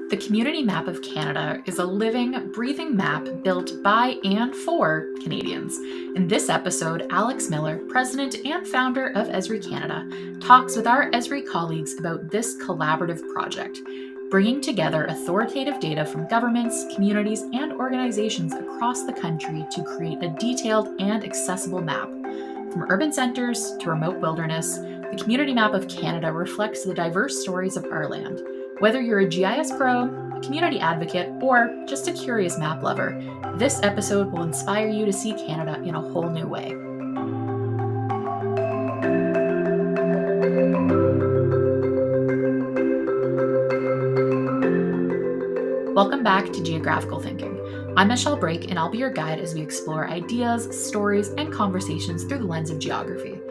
The Community Map of Canada is a living, breathing map built by and for Canadians. In this episode, Alex Miller, president and founder of Esri Canada, talks with our Esri colleagues about this collaborative project, bringing together authoritative data from governments, communities, and organizations across the country to create a detailed and accessible map. From urban centers to remote wilderness, the Community Map of Canada reflects the diverse stories of our land. Whether you're a GIS pro, a community advocate, or just a curious map lover, this episode will inspire you to see Canada in a whole new way. Welcome back to Geographical Thinking. I'm Michelle Brake, and I'll be your guide as we explore ideas, stories, and conversations through the lens of geography.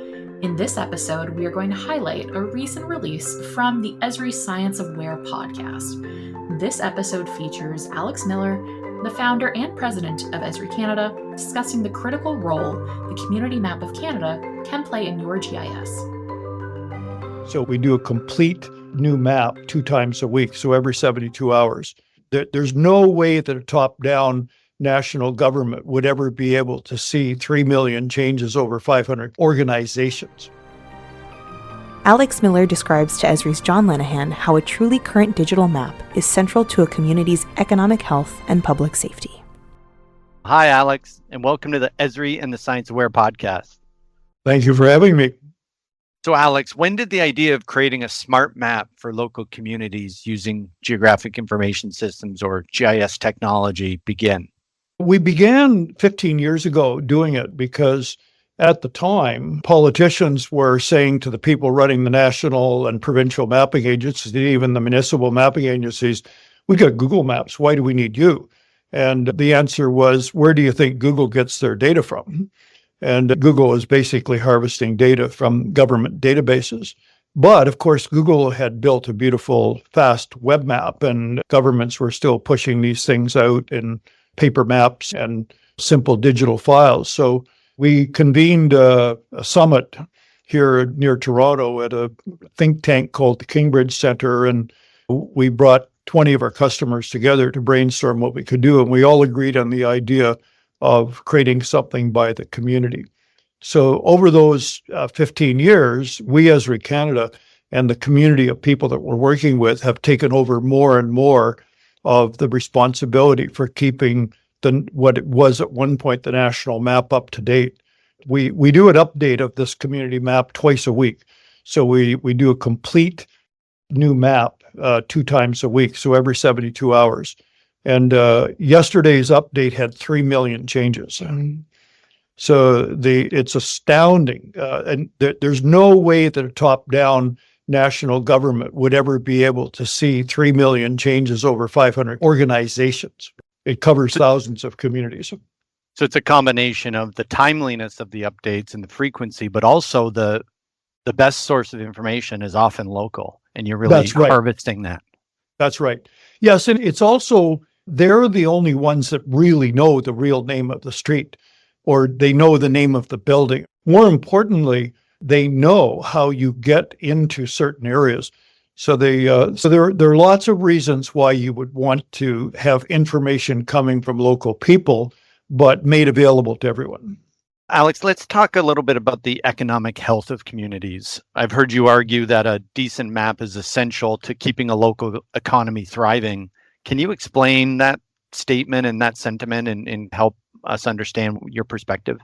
In this episode, we are going to highlight a recent release from the Esri Science of Where podcast. This episode features Alex Miller, the founder and president of Esri Canada, discussing the critical role the Community Map of Canada can play in your GIS. So we do a complete new map 2 times a week, so every 72 hours. There's no way that a top-down national government would ever be able to see 3 million changes over 500 organizations. Alex Miller describes to Esri's John Lenihan how a truly current digital map is central to a community's economic health and public safety. Hi, Alex, and welcome to the Esri and the Science Aware podcast. Thank you for having me. So, Alex, when did the idea of creating a smart map for local communities using geographic information systems or GIS technology begin? We began 15 years ago doing it because at the time, politicians were saying to the people running the national and provincial mapping agencies, even the municipal mapping agencies, we got Google Maps, why do we need you? And the answer was, where do you think Google gets their data from? And Google is basically harvesting data from government databases. But of course, Google had built a beautiful, fast web map, and governments were still pushing these things out in paper maps and simple digital files. So we convened a summit here near Toronto at a think tank called the Kingbridge Centre, and we brought 20 of our customers together to brainstorm what we could do, and we all agreed on the idea of creating something by the community. So over those 15 years, we, Esri Canada, and the community of people that we're working with have taken over more and more of the responsibility for keeping what it was at one point the national map up to date. We do an update of this community map twice a week. So we do a complete new map 2 times a week, so every 72 hours. And yesterday's update had 3 million changes. So it's astounding. And there's no way that a top-down national government would ever be able to see 3 million changes over 500 organizations. It covers thousands of communities. So it's a combination of the timeliness of the updates and the frequency, but also the best source of information is often local, and you're really harvesting that. That's right. Yes, and it's also, they're the only ones that really know the real name of the street, or they know the name of the building. More importantly, they know how you get into certain areas. So there are lots of reasons why you would want to have information coming from local people, but made available to everyone. Alex, let's talk a little bit about the economic health of communities. I've heard you argue that a decent map is essential to keeping a local economy thriving. Can you explain that statement and that sentiment and help us understand your perspective?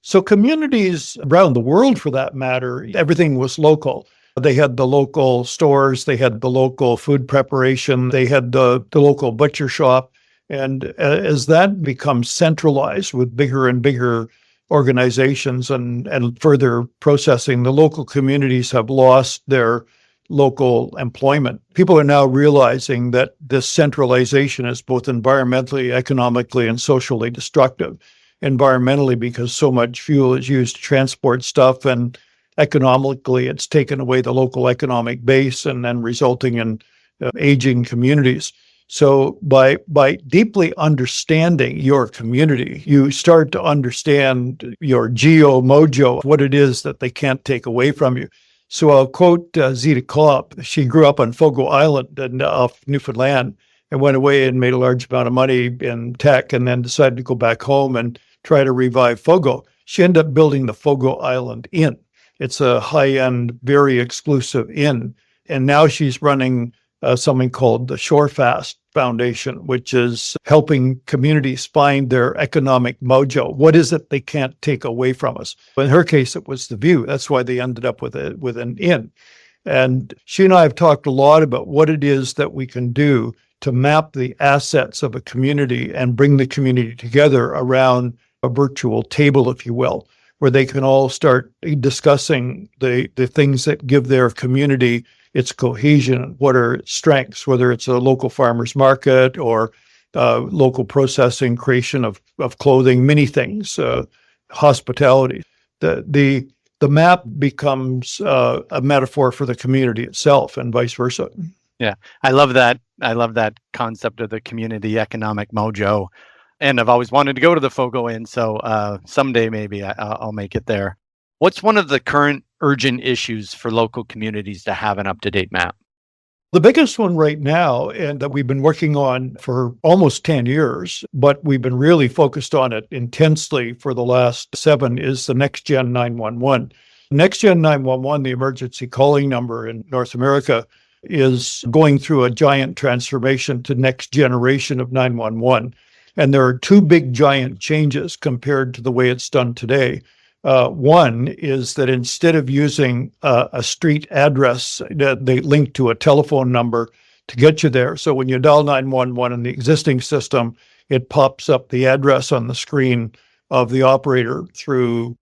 So communities around the world, for that matter, everything was local. They had the local stores, they had the local food preparation, they had the local butcher shop. And as that becomes centralized with bigger and bigger organizations and further processing, the local communities have lost their local employment. People are now realizing that this centralization is both environmentally, economically, and socially destructive. Environmentally, because so much fuel is used to transport stuff, and economically, it's taken away the local economic base and then resulting in aging communities. So by deeply understanding your community, you start to understand your geo-mojo, what it is that they can't take away from you. So I'll quote Zita Klopp. She grew up on Fogo Island off Newfoundland and went away and made a large amount of money in tech and then decided to go back home and try to revive Fogo. She ended up building the Fogo Island Inn. It's a high-end, very exclusive inn. And now she's running something called the Shorefast Foundation, which is helping communities find their economic mojo. What is it they can't take away from us? In her case, it was the view. That's why they ended up with an inn. And she and I have talked a lot about what it is that we can do to map the assets of a community and bring the community together around a virtual table, if you will, where they can all start discussing the things that give their community its cohesion, what are its strengths, whether it's a local farmer's market or local processing, creation of clothing, many things, hospitality. The map becomes a metaphor for the community itself and vice versa. Yeah, I love that. I love that concept of the community economic mojo. And I've always wanted to go to the Fogo Inn, so someday maybe I'll make it there. What's one of the current urgent issues for local communities to have an up-to-date map? The biggest one right now, and that we've been working on for almost 10 years, but we've been really focused on it intensely for the last 7, is the NextGen 911. NextGen 911, the emergency calling number in North America, is going through a giant transformation to next generation of 911. And there are 2 big giant changes compared to the way it's done today. One is that instead of using a street address, they link to a telephone number to get you there. So when you dial 911 in the existing system, it pops up the address on the screen of the operator through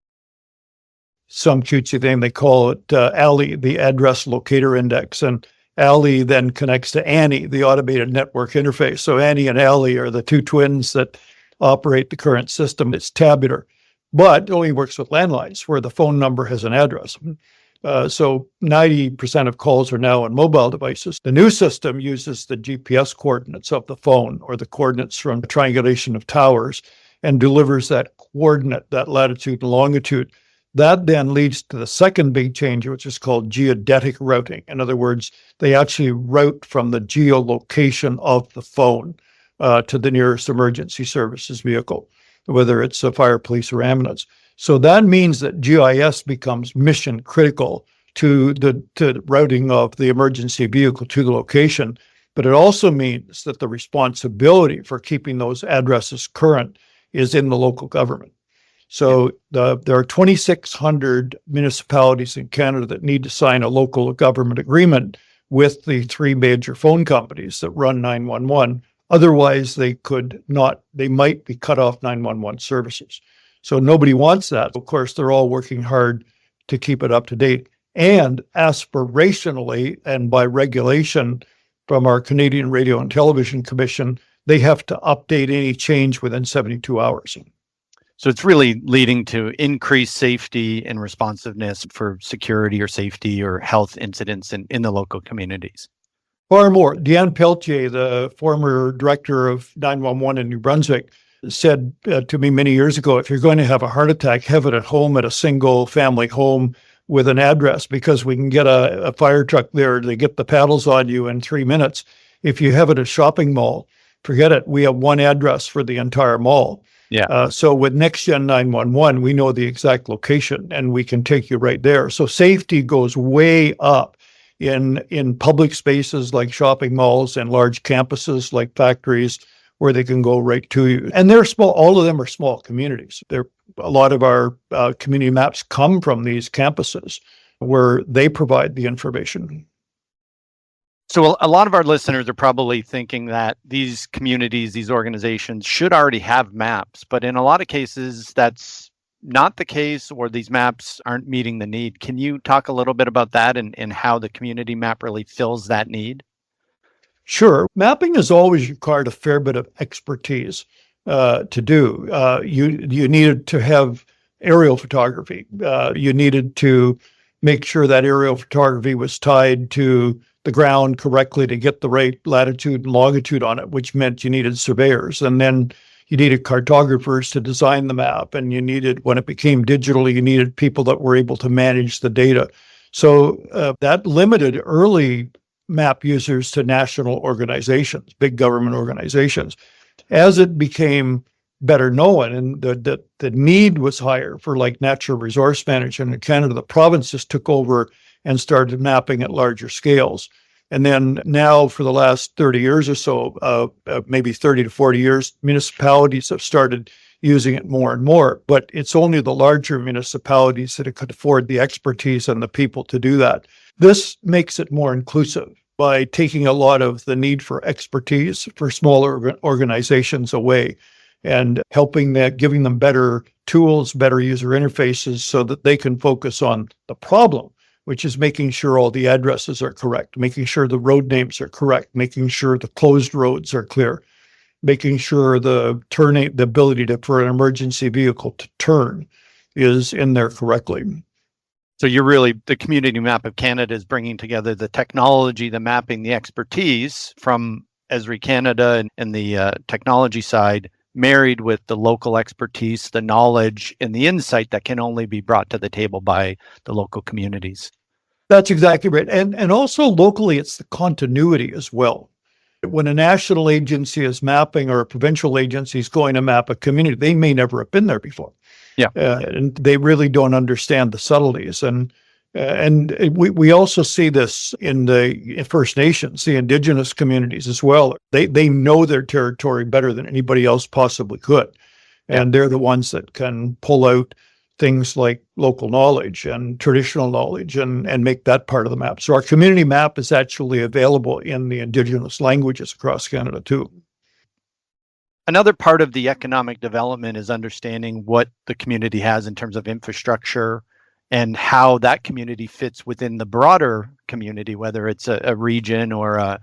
some cutesy thing. They call it ALI, the address locator index. And ALI then connects to ANI, the automated network interface. So ANI and ALI are the 2 twins that operate the current system. It's tabular, but it only works with landlines where the phone number has an address. So 90% of calls are now on mobile devices. The new system uses the GPS coordinates of the phone or the coordinates from the triangulation of towers and delivers that coordinate, that latitude and longitude. That then leads to the second big change, which is called geodetic routing. In other words, they actually route from the geolocation of the phone to the nearest emergency services vehicle, whether it's a fire, police, or ambulance. So that means that GIS becomes mission critical to the routing of the emergency vehicle to the location. But it also means that the responsibility for keeping those addresses current is in the local government. So there are 2,600 municipalities in Canada that need to sign a local government agreement with the 3 major phone companies that run 911. Otherwise, they might be cut off 911 services. So nobody wants that. Of course, they're all working hard to keep it up to date. And aspirationally, and by regulation from our Canadian Radio and Television Commission, they have to update any change within 72 hours. So it's really leading to increased safety and responsiveness for security or safety or health incidents in the local communities. Far more. Deanne Pelletier, the former director of 911 in New Brunswick, said to me many years ago, if you're going to have a heart attack, have it at home at a single family home with an address, because we can get a fire truck there to get the paddles on you in 3 minutes. If you have it at a shopping mall, forget it. We have one address for the entire mall. Yeah. So with NextGen 911, we know the exact location and we can take you right there. So safety goes way up in public spaces like shopping malls and large campuses like factories where they can go right to you. And they're small. All of them are small communities. A lot of our community maps come from these campuses where they provide the information. So a lot of our listeners are probably thinking that these communities, these organizations should already have maps, but in a lot of cases, that's not the case, or these maps aren't meeting the need. Can you talk a little bit about that and how the community map really fills that need? Sure. Mapping has always required a fair bit of expertise to do. You needed to have aerial photography. You needed to make sure that aerial photography was tied to the ground correctly to get the right latitude and longitude on it, which meant you needed surveyors. And then you needed cartographers to design the map. And when it became digital, you needed people that were able to manage the data. So that limited early map users to national organizations, big government organizations. As it became better known and the need was higher for like natural resource management in Canada, the provinces took over and started mapping at larger scales. And then now for the last 30 years or so, maybe 30 to 40 years, municipalities have started using it more and more, but it's only the larger municipalities that could afford the expertise and the people to do that. This makes it more inclusive by taking a lot of the need for expertise for smaller organizations away and helping that, giving them better tools, better user interfaces so that they can focus on the problem, which is making sure all the addresses are correct, making sure the road names are correct, making sure the closed roads are clear, making sure the ability for an emergency vehicle to turn is in there correctly. So you're really, the Community Map of Canada is bringing together the technology, the mapping, the expertise from Esri Canada and the technology side, married with the local expertise, the knowledge, and the insight that can only be brought to the table by the local communities. That's exactly right. And also locally, it's the continuity as well. When a national agency is mapping or a provincial agency is going to map a community, they may never have been there before. Yeah. And they really don't understand the subtleties. And we also see this in the First Nations, the Indigenous communities as well. They know their territory better than anybody else possibly could. And they're the ones that can pull out things like local knowledge and traditional knowledge and make that part of the map. So our community map is actually available in the Indigenous languages across Canada too. Another part of the economic development is understanding what the community has in terms of infrastructure and how that community fits within the broader community, whether it's a region or a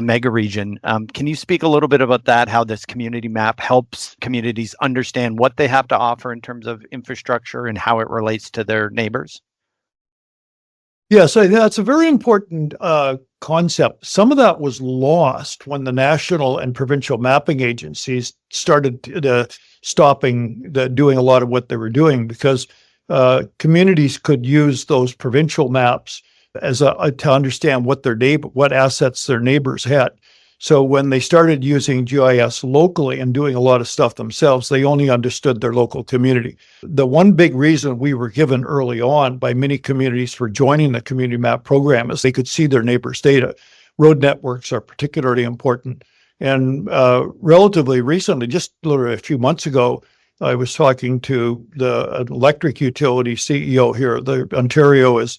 mega region. Can you speak a little bit about that, how this community map helps communities understand what they have to offer in terms of infrastructure and how it relates to their neighbors? Yes, that's a very important concept. Some of that was lost when the national and provincial mapping agencies started stopping doing a lot of what they were doing because communities could use those provincial maps as to understand what assets their neighbors had. So when they started using GIS locally and doing a lot of stuff themselves, they only understood their local community. The one big reason we were given early on by many communities for joining the community map program is they could see their neighbors' data. Road networks are particularly important. And relatively recently, just literally a few months ago, I was talking to the electric utility CEO here. Ontario is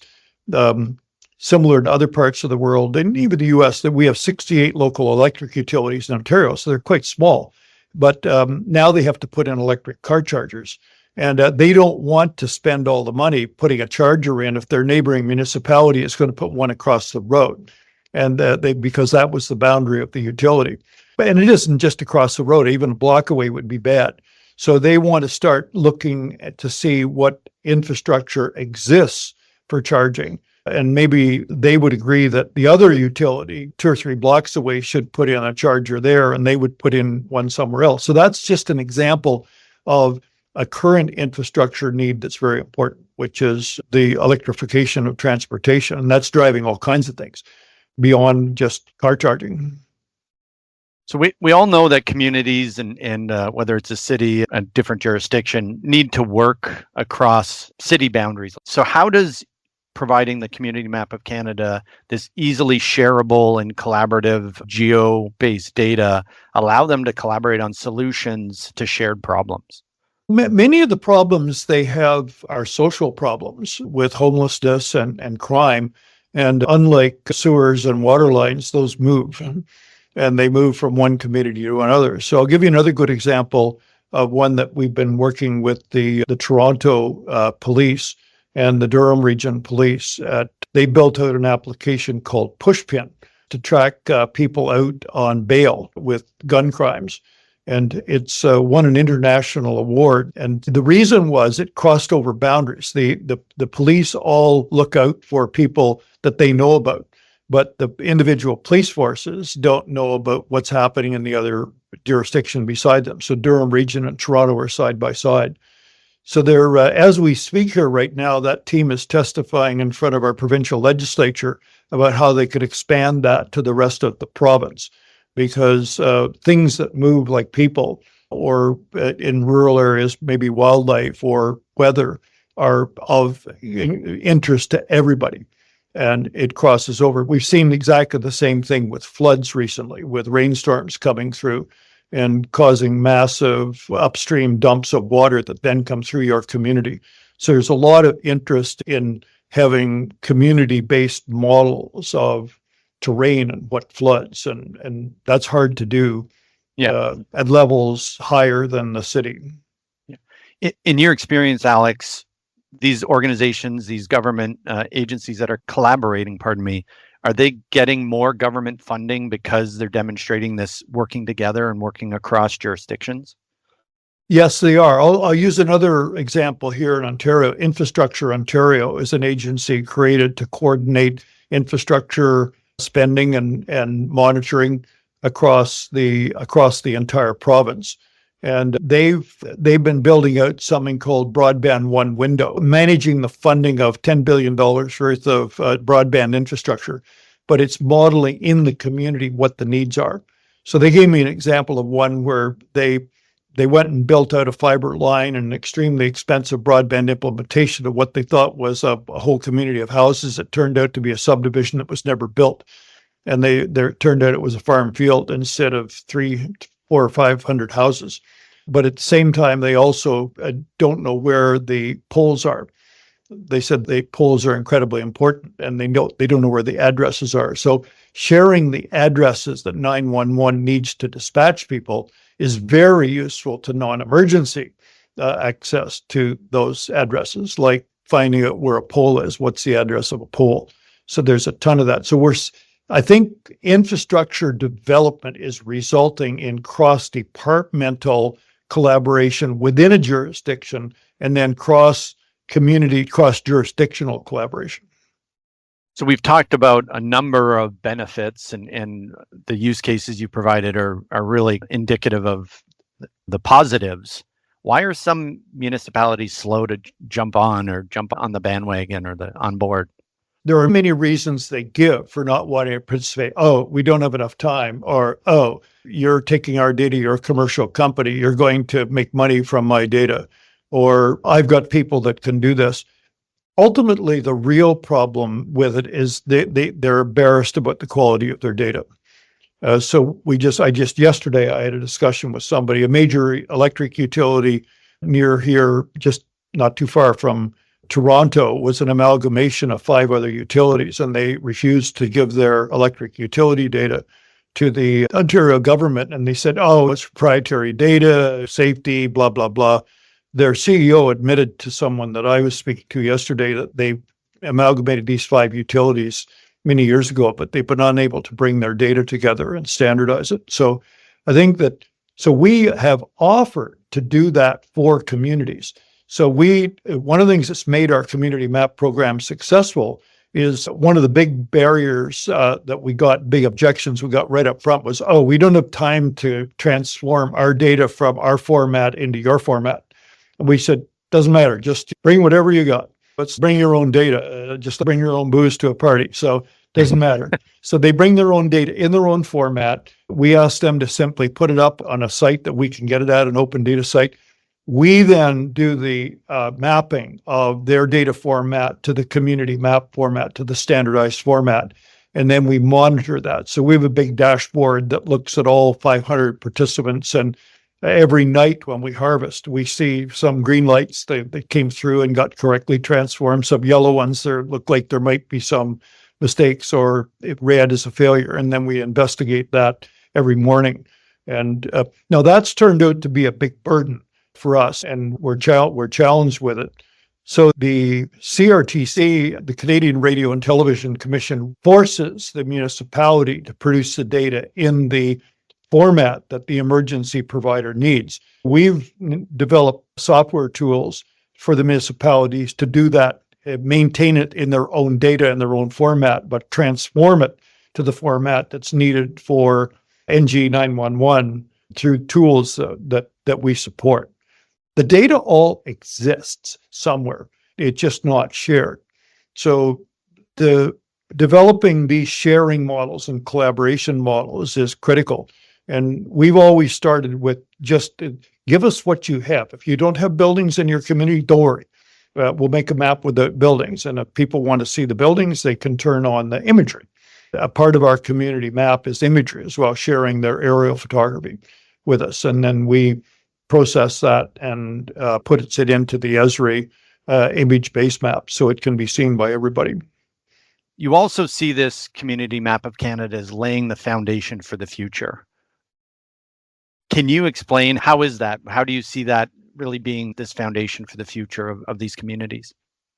similar to other parts of the world, and even the U.S., that we have 68 local electric utilities in Ontario, so they're quite small. But now they have to put in electric car chargers, and they don't want to spend all the money putting a charger in if their neighboring municipality is going to put one across the road, and because that was the boundary of the utility. And it isn't just across the road; even a block away would be bad. So they want to start looking to see what infrastructure exists for charging. And maybe they would agree that the other utility, 2 or 3 blocks away, should put in a charger there and they would put in one somewhere else. So that's just an example of a current infrastructure need that's very important, which is the electrification of transportation. And that's driving all kinds of things beyond just car charging. So we all know that communities and whether it's a city, a different jurisdiction, need to work across city boundaries. So how does providing the Community Map of Canada, this easily shareable and collaborative geo-based data, allow them to collaborate on solutions to shared problems? Many of the problems they have are social problems with homelessness and crime. And unlike sewers and water lines, those move. And they move from one community to another. So I'll give you another good example of one that we've been working with the Toronto police and the Durham Region Police. They built out an application called Pushpin to track people out on bail with gun crimes. And it's won an international award. And the reason was it crossed over boundaries. The police all look out for people that they know about, but the individual police forces don't know about what's happening in the other jurisdiction beside them. So Durham Region and Toronto are side by side. So they're, as we speak here right now, that team is testifying in front of our provincial legislature about how they could expand that to the rest of the province, because things that move like people, or in rural areas, maybe wildlife or weather, are of interest to everybody. And it crosses over. We've seen exactly the same thing with floods recently, with rainstorms coming through and causing massive upstream dumps of water that then come through your community. So there's a lot of interest in having community-based models of terrain and what floods, and that's hard to do at levels higher than the city. Yeah. In your experience, Alex, these organizations, these government agencies that are collaborating, are they getting more government funding because they're demonstrating this working together and working across jurisdictions? Yes, they are. I'll use another example here in Ontario. Infrastructure Ontario is an agency created to coordinate infrastructure spending and monitoring across the entire province. And they've been building out something called Broadband One Window, managing the funding of $10 billion worth of broadband infrastructure, but it's modeling in the community what the needs are. So they gave me an example of one where they went and built out a fiber line and an extremely expensive broadband implementation of what they thought was a whole community of houses. It turned out to be a subdivision that was never built. And it turned out it was a farm field instead of 300, 400, or 500 houses. But at the same time, they also don't know where the poles are. They said the poles are incredibly important, and they don't know where the addresses are. So sharing the addresses that 911 needs to dispatch people is very useful to non-emergency access to those addresses, like finding out where a pole is, what's the address of a pole. So there's a ton of that. So I think infrastructure development is resulting in cross-departmental collaboration within a jurisdiction, and then cross-community, cross-jurisdictional collaboration. So we've talked about a number of benefits, and the use cases you provided are really indicative of the positives. Why are some municipalities slow to jump on the bandwagon or on board? There are many reasons they give for not wanting to participate. Oh, we don't have enough time. Or, oh, you're taking our data, you're a commercial company, you're going to make money from my data. Or, I've got people that can do this. Ultimately, the real problem with it is they're embarrassed about the quality of their data. So yesterday, I had a discussion with somebody, a major electric utility near here, just not too far from Toronto, was an amalgamation of 5 other utilities, and they refused to give their electric utility data to the Ontario government. And they said, oh, it's proprietary data, safety, blah, blah, blah. Their CEO admitted to someone that I was speaking to yesterday that they amalgamated these 5 utilities many years ago, but they've been unable to bring their data together and standardize it. So I think so we have offered to do that for communities. So one of the things that's made our community map program successful is one of the big barriers that we got, big objections we got right up front was, oh, we don't have time to transform our data from our format into your format. And we said, doesn't matter, just bring whatever you got. Let's bring your own data, just bring your own booze to a party. So doesn't matter. So they bring their own data in their own format. We ask them to simply put it up on a site that we can get it at, an open data site. We then do the mapping of their data format to the community map format, to the standardized format, and then we monitor that. So we have a big dashboard that looks at all 500 participants, and every night when we harvest, we see some green lights that came through and got correctly transformed, some yellow ones that look like there might be some mistakes, or red is a failure, and then we investigate that every morning. And now that's turned out to be a big burden for us, and we're challenged with it. So the CRTC, the Canadian Radio and Television Commission, forces the municipality to produce the data in the format that the emergency provider needs. We've developed software tools for the municipalities to do that, maintain it in their own data in their own format, but transform it to the format that's needed for NG 911 through tools that we support. The data all exists somewhere. It's just not shared. So the developing these sharing models and collaboration models is critical. And we've always started with just give us what you have. If you don't have buildings in your community, don't worry. We'll make a map with the buildings. And if people want to see the buildings, they can turn on the imagery. A part of our community map is imagery as well, sharing their aerial photography with us. And then we process that and put it into the Esri image base map so it can be seen by everybody. You also see this community map of Canada as laying the foundation for the future. Can you explain how is that? How do you see that really being this foundation for the future of these communities?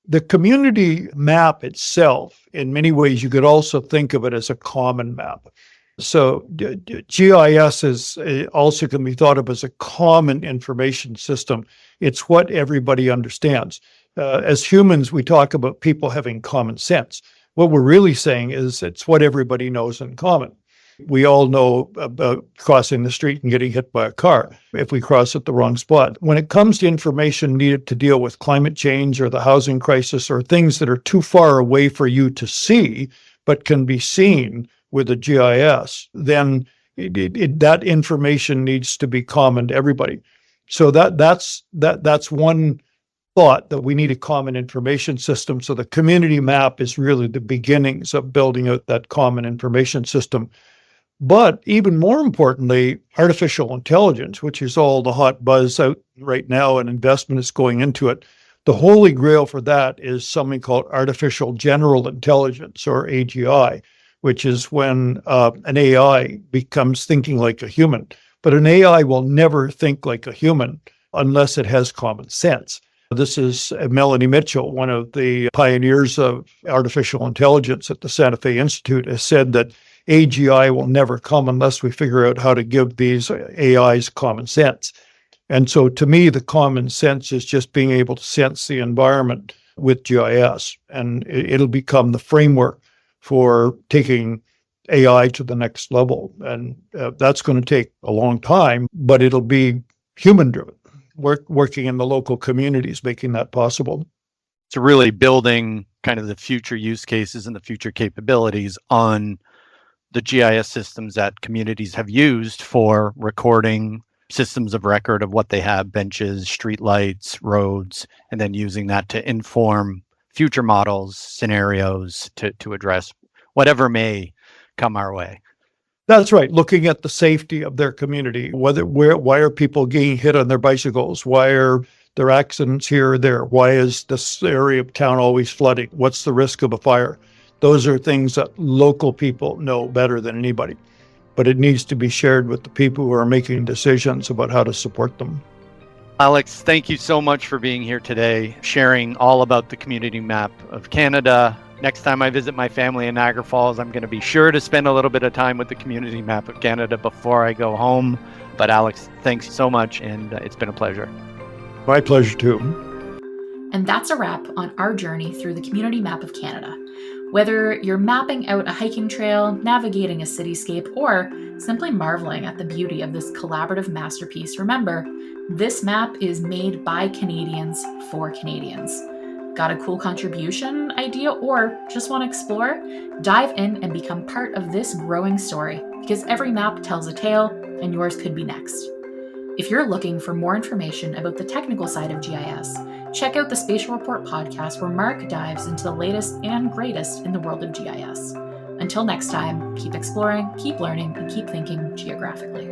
The community map itself, in many ways, you could also think of it as a common map. So GIS is also can be thought of as a common information system. It's what everybody understands. As humans, we talk about people having common sense. What we're really saying is it's what everybody knows in common. We all know about crossing the street and getting hit by a car if we cross at the wrong spot. When it comes to information needed to deal with climate change or the housing crisis or things that are too far away for you to see but can be seen with a GIS, then that information needs to be common to everybody. So that's one thought, that we need a common information system. So the community map is really the beginnings of building out that common information system. But even more importantly, artificial intelligence, which is all the hot buzz out right now and investment is going into it. The holy grail for that is something called artificial general intelligence, or AGI, which is when an AI becomes thinking like a human. But an AI will never think like a human unless it has common sense. This is Melanie Mitchell, one of the pioneers of artificial intelligence at the Santa Fe Institute, has said that AGI will never come unless we figure out how to give these AIs common sense. And so to me, the common sense is just being able to sense the environment with GIS, and it'll become the framework for taking AI to the next level. And that's going to take a long time, but it'll be human-driven. Working in the local communities, making that possible. So really building kind of the future use cases and the future capabilities on the GIS systems that communities have used for recording systems of record of what they have, benches, streetlights, roads, and then using that to inform future models, scenarios to address whatever may come our way. That's right. Looking at the safety of their community, why are people getting hit on their bicycles? Why are there accidents here or there? Why is this area of town always flooding? What's the risk of a fire? Those are things that local people know better than anybody, but it needs to be shared with the people who are making decisions about how to support them. Alex, thank you so much for being here today, sharing all about the community map of Canada. Next time I visit my family in Niagara Falls, I'm going to be sure to spend a little bit of time with the community map of Canada before I go home. But Alex, thanks so much, and it's been a pleasure. My pleasure too. And that's a wrap on our journey through the community map of Canada. Whether you're mapping out a hiking trail, navigating a cityscape, or simply marveling at the beauty of this collaborative masterpiece, remember, this map is made by Canadians for Canadians. Got a cool contribution idea or just want to explore? Dive in and become part of this growing story, because every map tells a tale and yours could be next. If you're looking for more information about the technical side of GIS, check out the Spatial Report podcast, where Mark dives into the latest and greatest in the world of GIS. Until next time, keep exploring, keep learning, and keep thinking geographically.